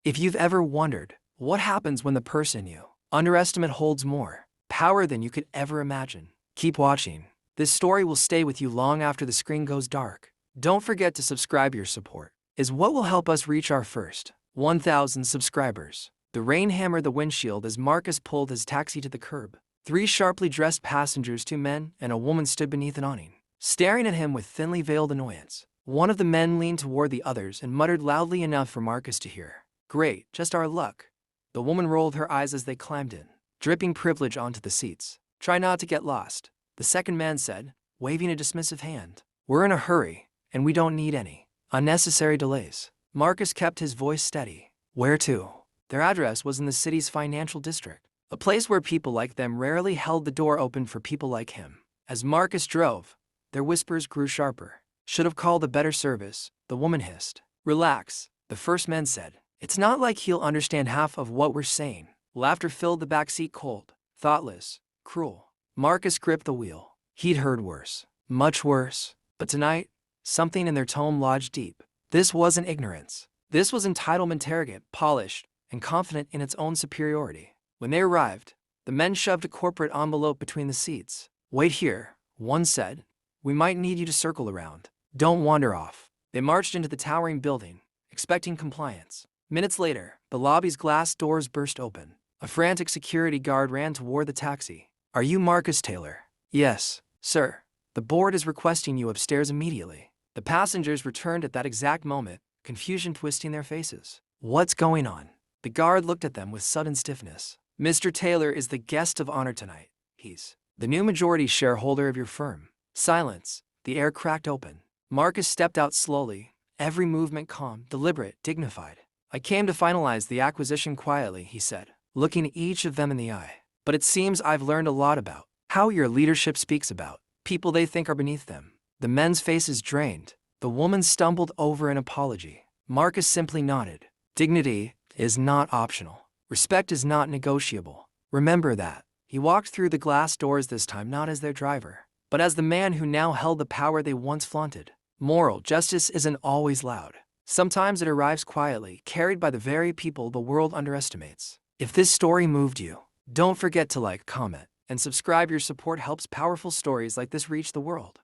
If you've ever wondered what happens when the person you underestimate holds more power than you could ever imagine, keep watching. This story will stay with you long after the screen goes dark. Don't forget to subscribe. Your support is what will help us reach our first 1,000 subscribers. The rain hammered the windshield as Marcus pulled his taxi to the curb. Three sharply dressed passengers, two men and a woman, stood beneath an awning, staring at him with thinly veiled annoyance. One of the men leaned toward the others and muttered loudly enough for Marcus to hear, "Great, just our luck." The woman rolled her eyes as they climbed in, dripping privilege onto the seats. "Try not to get lost," the second man said, waving a dismissive hand. "We're in a hurry, and we don't need any unnecessary delays." Marcus kept his voice steady. "Where to?" Their address was in the city's financial district, a place where people like them rarely held the door open for people like him. As Marcus drove, their whispers grew sharper. "Should have called a better service," the woman hissed. "Relax," the first man said. "It's not like he'll understand half of what we're saying." Laughter filled the backseat, cold, thoughtless, cruel. Marcus gripped the wheel. He'd heard worse, much worse. But tonight, something in their tone lodged deep. This wasn't ignorance. This was entitlement, arrogant, polished, and confident in its own superiority. When they arrived, the men shoved a corporate envelope between the seats. "Wait here," one said. "We might need you to circle around. Don't wander off." They marched into the towering building, expecting compliance. Minutes later, the lobby's glass doors burst open. A frantic security guard ran toward the taxi. "Are you Marcus Taylor?" "Yes, sir. The board is requesting you upstairs immediately." The passengers returned at that exact moment, confusion twisting their faces. "What's going on?" The guard looked at them with sudden stiffness. "Mr. Taylor is the guest of honor tonight. He's the new majority shareholder of your firm." Silence. The air cracked open. Marcus stepped out slowly, every movement calm, deliberate, dignified. "I came to finalize the acquisition quietly," he said, looking each of them in the eye. "But it seems I've learned a lot about how your leadership speaks about people they think are beneath them." The men's faces drained. The woman stumbled over an apology. Marcus simply nodded. "Dignity is not optional. Respect is not negotiable. Remember that." He walked through the glass doors, this time not as their driver, but as the man who now held the power they once flaunted. Moral justice isn't always loud. Sometimes it arrives quietly, carried by the very people the world underestimates. If this story moved you, don't forget to like, comment, and subscribe. Your support helps powerful stories like this reach the world.